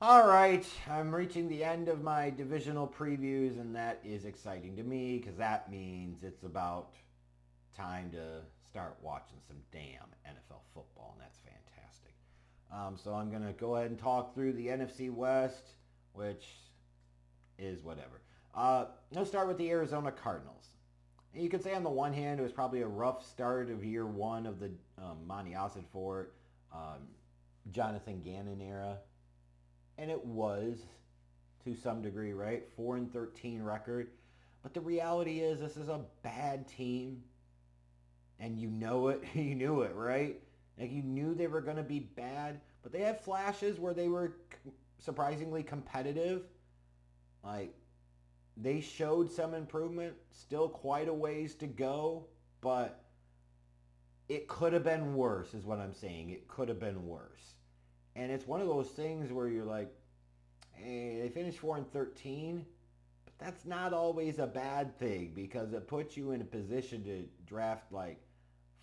All right, I'm reaching the end of my divisional previews, and that is exciting to me because that means it's about time to start watching some damn NFL football, and that's fantastic. So I'm going to go ahead and talk through the NFC West, which is whatever. Let's start with the Arizona Cardinals. You could say on the one hand, it was probably a rough start of year one of the Monty Ossenfort, um, Jonathan Gannon era, and it was to some degree, right? 4-13 record. But the reality is this is a bad team and you know it. You knew it, right? Like you knew they were going to be bad, but they had flashes where they were surprisingly competitive. Like they showed some improvement, still quite a ways to go, but it could have been worse is what I'm saying. It could have been worse. And it's one of those things where you're like, hey, they finished 4-13, but that's not always a bad thing because it puts you in a position to draft like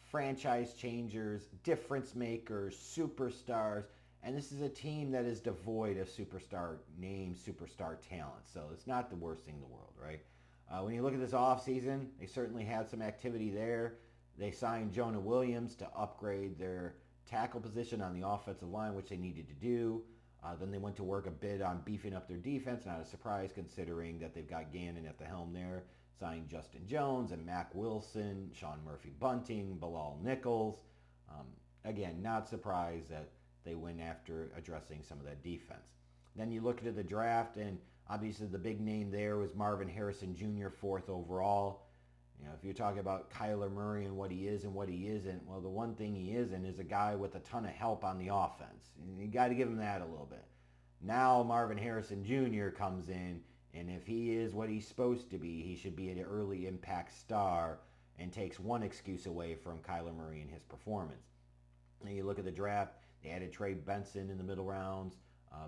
franchise changers, difference makers, superstars. And this is a team that is devoid of superstar names, superstar talent. So it's not the worst thing in the world, right? When you look at this offseason, they certainly had some activity there. They signed Jonah Williams to upgrade their tackle position on the offensive line, which they needed to do. Then they went to work a bit on beefing up their defense. Not a surprise considering that they've got Gannon at the helm there. Signed Justin Jones and Mac Wilson, Sean Murphy Bunting, Bilal Nichols. Um, Again, not surprised that they went after addressing some of that defense. Then you look at the draft, and obviously the big name there was Marvin Harrison Jr., fourth overall. You know, if you're talking about Kyler Murray and what he is and what he isn't, well, the one thing he isn't is a guy with a ton of help on the offense. You got to give him that a little bit. Now Marvin Harrison Jr. comes in, and if he is what he's supposed to be, he should be an early impact star and takes one excuse away from Kyler Murray and his performance. And you look at the draft, they added Trey Benson in the middle rounds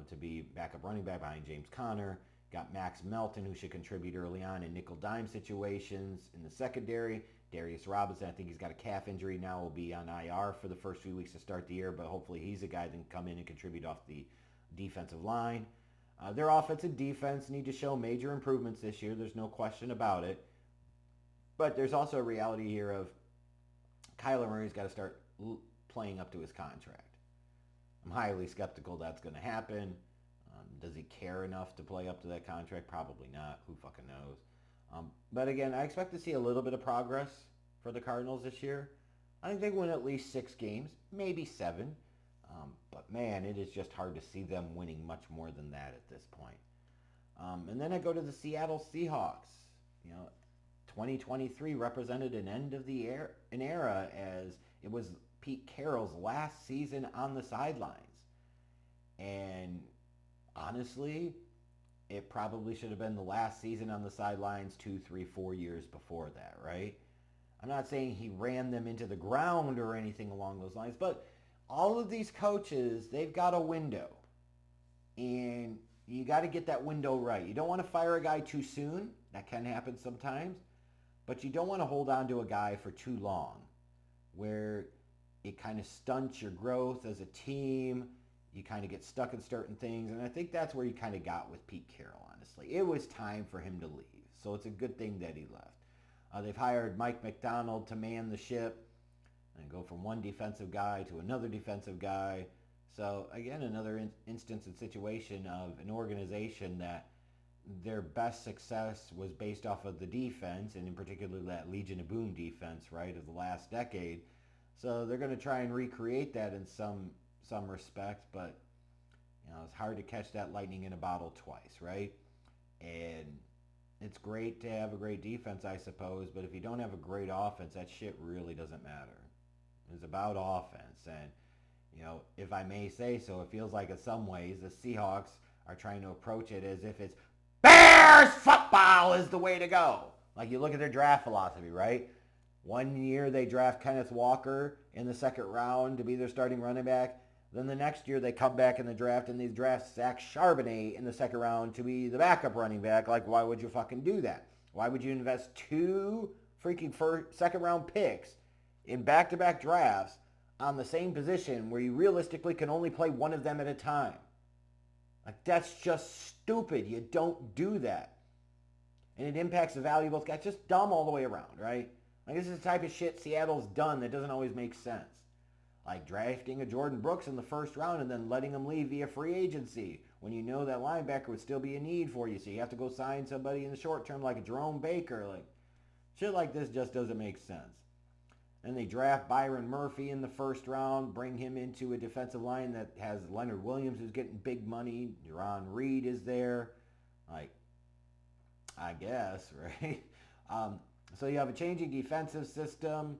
to be backup running back behind James Conner. Got Max Melton, who should contribute early on in nickel dime situations in the secondary. Darius Robinson, I think he's got a calf injury now, will be on IR for the first few weeks to start the year, but hopefully he's a guy that can come in and contribute off the defensive line. Their offense and defense need to show major improvements this year. There's no question about it. But there's also a reality here of Kyler Murray's got to start playing up to his contract. I'm highly skeptical that's going to happen. Does he care enough to play up to that contract? Probably not. Who fucking knows? But again, I expect to see a little bit of progress for the Cardinals this year. I think they win at least 6 games, maybe 7. But man, it is just hard to see them winning much more than that at this point. And then I go to the Seattle Seahawks. You know, 2023 represented an end of an era as it was Pete Carroll's last season on the sidelines. And honestly, it probably should have been the last season on the sidelines 2, 3, 4 years before that, right? I'm not saying he ran them into the ground or anything along those lines, but all of these coaches, they've got a window. And you got to get that window right. You don't want to fire a guy too soon. That can happen sometimes. But you don't want to hold on to a guy for too long where it kind of stunts your growth as a team. You kind of get stuck in certain things. And I think that's where you kind of got with Pete Carroll, honestly. It was time for him to leave. So it's a good thing that he left. They've hired Mike McDonald to man the ship and go from one defensive guy to another defensive guy. So again, another instance and situation of an organization that their best success was based off of the defense, and in particular that Legion of Boom defense, right, of the last decade. So they're going to try and recreate that in some respect, but you know, it's hard to catch that lightning in a bottle twice, right? And it's great to have a great defense, I suppose, but if you don't have a great offense, that shit really doesn't matter. It's about offense, and you know, if I may say so, it feels like in some ways the Seahawks are trying to approach it as if it's Bears football is the way to go. Like you look at their draft philosophy, right? One year they draft Kenneth Walker in the second round to be their starting running back. Then the next year they come back in the draft and they draft Zach Charbonnet in the second round to be the backup running back. Like, why would you fucking do that? Why would you invest 2 freaking second round picks in back-to-back drafts on the same position where you realistically can only play one of them at a time? Like, that's just stupid. You don't do that. And it impacts the value of both guys. Just dumb all the way around, right? Like, this is the type of shit Seattle's done that doesn't always make sense. Like drafting a Jordan Brooks in the first round and then letting him leave via free agency when you know that linebacker would still be a need for you. So you have to go sign somebody in the short term like a Jerome Baker. Like, shit like this just doesn't make sense. And they draft Byron Murphy in the first round, bring him into a defensive line that has Leonard Williams who's getting big money. Jerron Reed is there. Like, I guess, right? So you have a changing defensive system.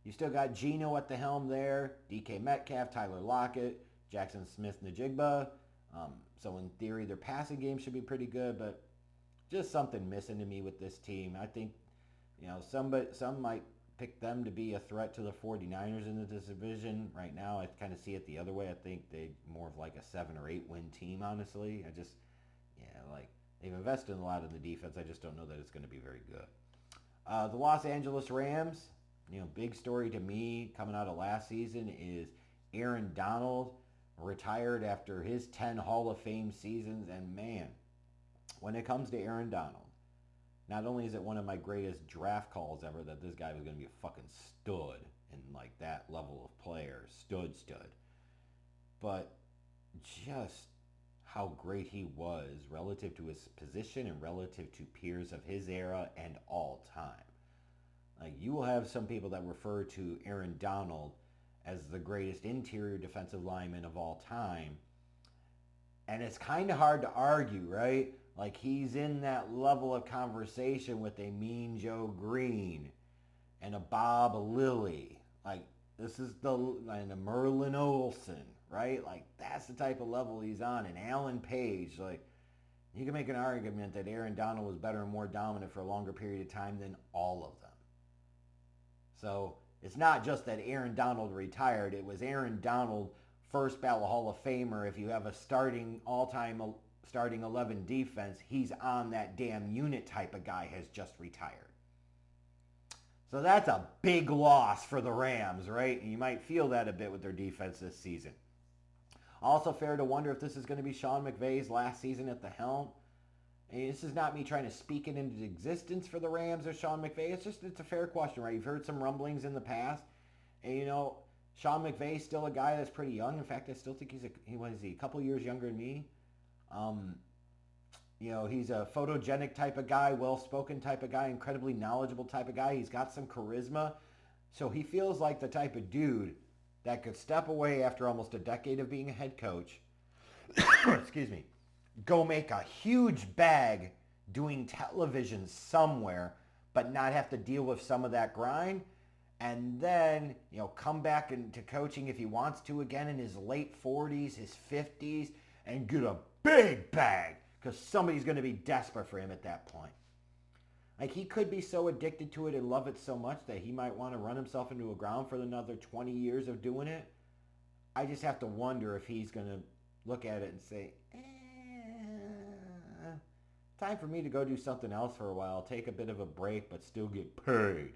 You still got Geno at the helm there, DK Metcalf, Tyler Lockett, Jackson Smith-Njigba. So in theory, their passing game should be pretty good, but just something missing to me with this team. I think, some might pick them to be a threat to the 49ers in this division. Right now, I kind of see it the other way. I think they more of like a 7 or 8 win team, honestly. They've invested a lot in the defense. I just don't know that it's going to be very good. The Los Angeles Rams, big story to me coming out of last season is Aaron Donald retired after his 10 Hall of Fame seasons. And man, when it comes to Aaron Donald, not only is it one of my greatest draft calls ever that this guy was going to be a fucking stud and like that level of player, stud, but just how great he was relative to his position and relative to peers of his era and all time. Like, you will have some people that refer to Aaron Donald as the greatest interior defensive lineman of all time. And it's kind of hard to argue, right? Like, he's in that level of conversation with a Mean Joe Green and a Bob Lilly. Like, and a Merlin Olsen, right? Like, that's the type of level he's on. And Alan Page, like, you can make an argument that Aaron Donald was better and more dominant for a longer period of time than all of them. So it's not just that Aaron Donald retired. It was Aaron Donald, first ballot Hall of Famer. If you have a all-time starting 11 defense, he's on that damn unit type of guy has just retired. So that's a big loss for the Rams, right? And you might feel that a bit with their defense this season. Also fair to wonder if this is going to be Sean McVay's last season at the helm. And this is not me trying to speak it into existence for the Rams or Sean McVay. It's a fair question, right? You've heard some rumblings in the past. And, Sean McVay's still a guy that's pretty young. In fact, I still think he's a couple years younger than me. He's a photogenic type of guy, well-spoken type of guy, incredibly knowledgeable type of guy. He's got some charisma. So he feels like the type of dude that could step away after almost a decade of being a head coach. Excuse me. Go make a huge bag doing television somewhere, but not have to deal with some of that grind. And then, come back into coaching if he wants to again in his late 40s, his 50s, and get a big bag because somebody's going to be desperate for him at that point. Like, he could be so addicted to it and love it so much that he might want to run himself into a ground for another 20 years of doing it. I just have to wonder if he's going to look at it and say, time for me to go do something else for a while, take a bit of a break, but still get paid.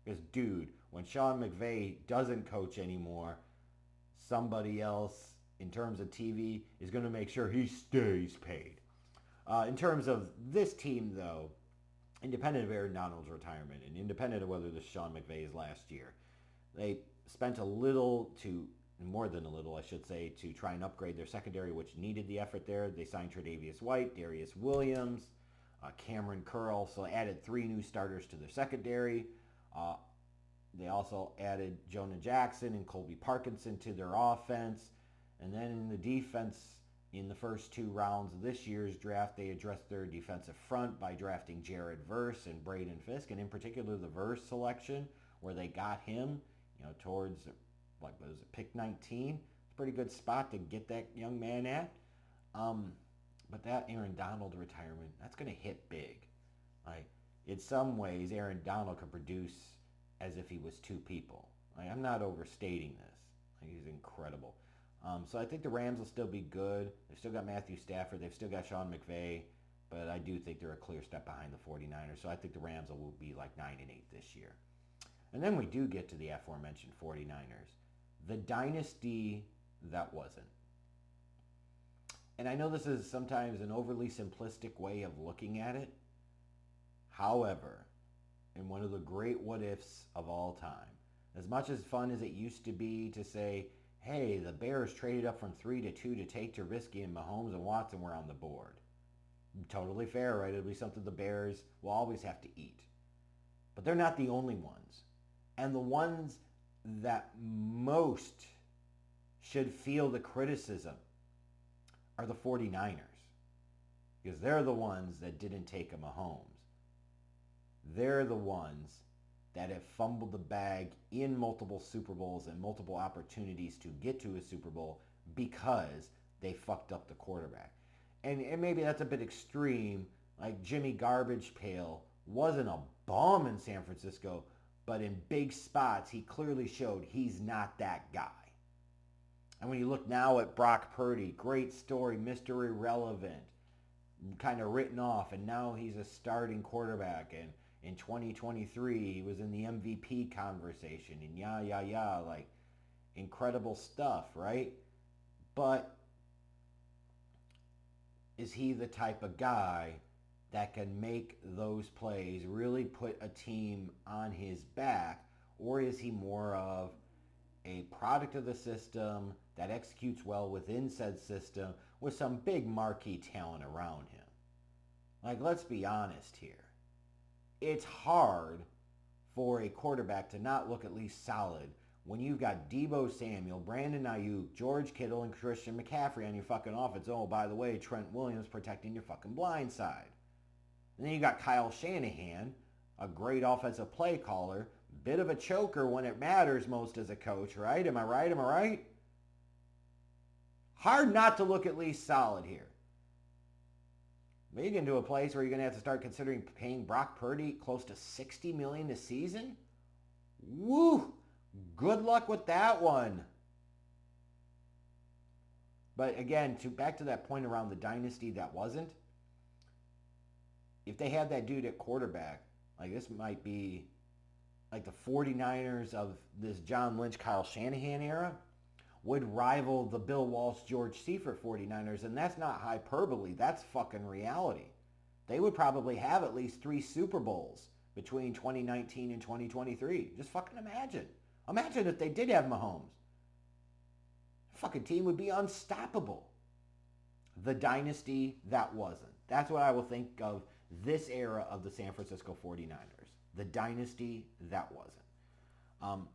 Because, dude, when Sean McVay doesn't coach anymore, somebody else, in terms of TV, is going to make sure he stays paid. In terms of this team, though, independent of Aaron Donald's retirement and independent of whether this is Sean McVay's last year, they spent more than a little, I should say, to try and upgrade their secondary, which needed the effort there. They signed Tre'Davious White, Darius Williams, Cameron Curl, so added 3 new starters to their secondary. They also added Jonah Jackson and Colby Parkinson to their offense. And then in the defense, in the first 2 rounds of this year's draft, they addressed their defensive front by drafting Jared Verse and Braden Fisk, and in particular the Verse selection, where they got him, towards pick 19. It's a pretty good spot to get that young man at. But that Aaron Donald retirement, that's going to hit big. In some ways, Aaron Donald could produce as if he was 2 people. I'm not overstating this. He's incredible. So I think the Rams will still be good. They've still got Matthew Stafford. They've still got Sean McVay. But I do think they're a clear step behind the 49ers. So I think the Rams will be like 9-8 this year. And then we do get to the aforementioned 49ers. The dynasty that wasn't. And I know this is sometimes an overly simplistic way of looking at it. However, in one of the great what ifs of all time, as much as fun as it used to be to say, hey, the Bears traded up from 3-2 to take Trubisky and Mahomes and Watson were on the board. Totally fair, right? It'll be something the Bears will always have to eat. But they're not the only ones. And the ones that most should feel the criticism are the 49ers. Because they're the ones that didn't take a Mahomes. They're the ones that have fumbled the bag in multiple Super Bowls and multiple opportunities to get to a Super Bowl because they fucked up the quarterback. And maybe that's a bit extreme. Like Jimmy Garbage Pail wasn't a bum in San Francisco, but in big spots, he clearly showed he's not that guy. And when you look now at Brock Purdy, great story, Mr. Irrelevant, kind of written off, and now he's a starting quarterback. And in 2023, he was in the MVP conversation, and like incredible stuff, right? But is he the type of guy that can make those plays, really put a team on his back, or is he more of a product of the system that executes well within said system with some big marquee talent around him? Like, let's be honest here. It's hard for a quarterback to not look at least solid when you've got Deebo Samuel, Brandon Ayuk, George Kittle, and Christian McCaffrey on your fucking offense. Oh, by the way, Trent Williams protecting your fucking blind side. And then you got Kyle Shanahan, a great offensive play caller, bit of a choker when it matters most as a coach, right? Am I right? Hard not to look at least solid here. But you get into a place where you're going to have to start considering paying Brock Purdy close to $60 million a season? Woo! Good luck with that one. But again, back to that point around the dynasty that wasn't, if they had that dude at quarterback, like this might be like the 49ers of this John Lynch, Kyle Shanahan era, would rival the Bill Walsh, George Seifert 49ers, and that's not hyperbole, that's fucking reality. They would probably have at least 3 Super Bowls between 2019 and 2023. Just fucking imagine. Imagine if they did have Mahomes. The fucking team would be unstoppable. The dynasty that wasn't. That's what I will think of this era of the San Francisco 49ers. The dynasty that wasn't.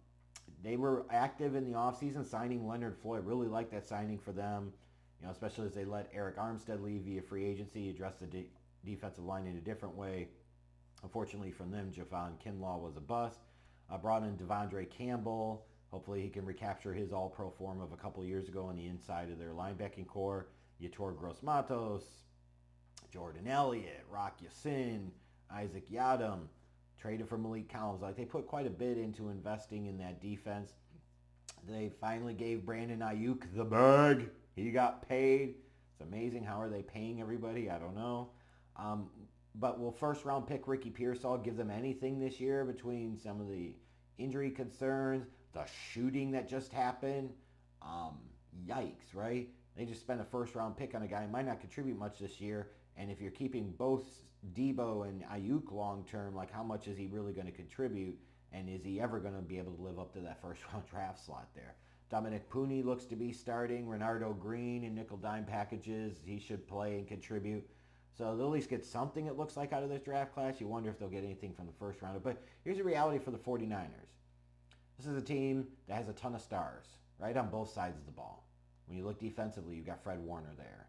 They were active in the offseason signing Leonard Floyd. Really like that signing for them, especially as they let Eric Armstead leave via free agency, address the defensive line in a different way. Unfortunately for them, Javon Kinlaw was a bust. Brought in Devondre Campbell. Hopefully he can recapture his all-pro form of a couple years ago on the inside of their linebacking core. Yetur Gross-Matos, Jordan Elliott, Rock Ya-Sin, Isaac Yiadom, traded for Malik Collins. Like, they put quite a bit into investing in that defense. They finally gave Brandon Ayuk the bag. He got paid. It's amazing. How are they paying everybody? I don't know. But will first round pick Ricky Pearsall give them anything this year between some of the injury concerns, the shooting that just happened? Yikes, right? They just spent a first round pick on a guy who might not contribute much this year. And if you're keeping both Deebo and Ayuk long term, like, how much is he really going to contribute? And is he ever going to be able to live up to that first round draft slot there? Dominic Pooney looks to be starting. Renardo Green in nickel dime packages. He should play and contribute. So they'll at least get something, it looks like, out of this draft class. You wonder if they'll get anything from the first rounder. But here's the reality for the 49ers. This is a team that has a ton of stars, right, on both sides of the ball. When you look defensively, you've got Fred Warner there.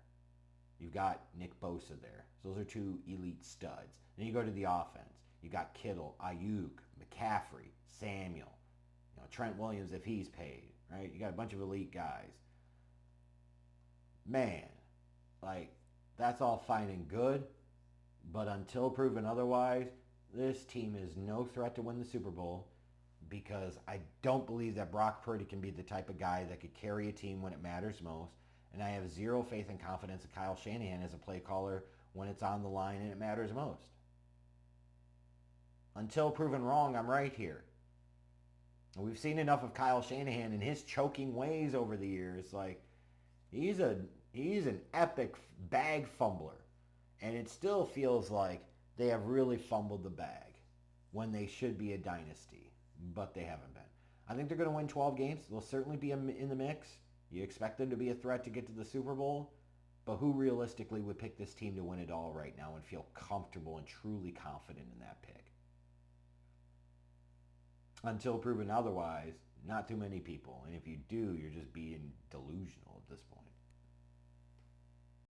You've got Nick Bosa there. So those are 2 elite studs. Then you go to the offense. You got Kittle, Ayuk, McCaffrey, Samuel, Trent Williams if he's paid, right? You got a bunch of elite guys. Man, like, that's all fine and good, but until proven otherwise, this team is no threat to win the Super Bowl, because I don't believe that Brock Purdy can be the type of guy that could carry a team when it matters most. And I have zero faith and confidence in Kyle Shanahan as a play caller when it's on the line and it matters most. Until proven wrong, I'm right here. And we've seen enough of Kyle Shanahan and his choking ways over the years. Like, he's a He's an epic bag fumbler. And it still feels like they have really fumbled the bag when they should be a dynasty, but they haven't been. I think they're going to win 12 games. They'll certainly be in the mix. You expect them to be a threat to get to the Super Bowl, but who realistically would pick this team to win it all right now and feel comfortable and truly confident in that pick? Until proven otherwise, not too many people. And if you do, you're just being delusional at this point.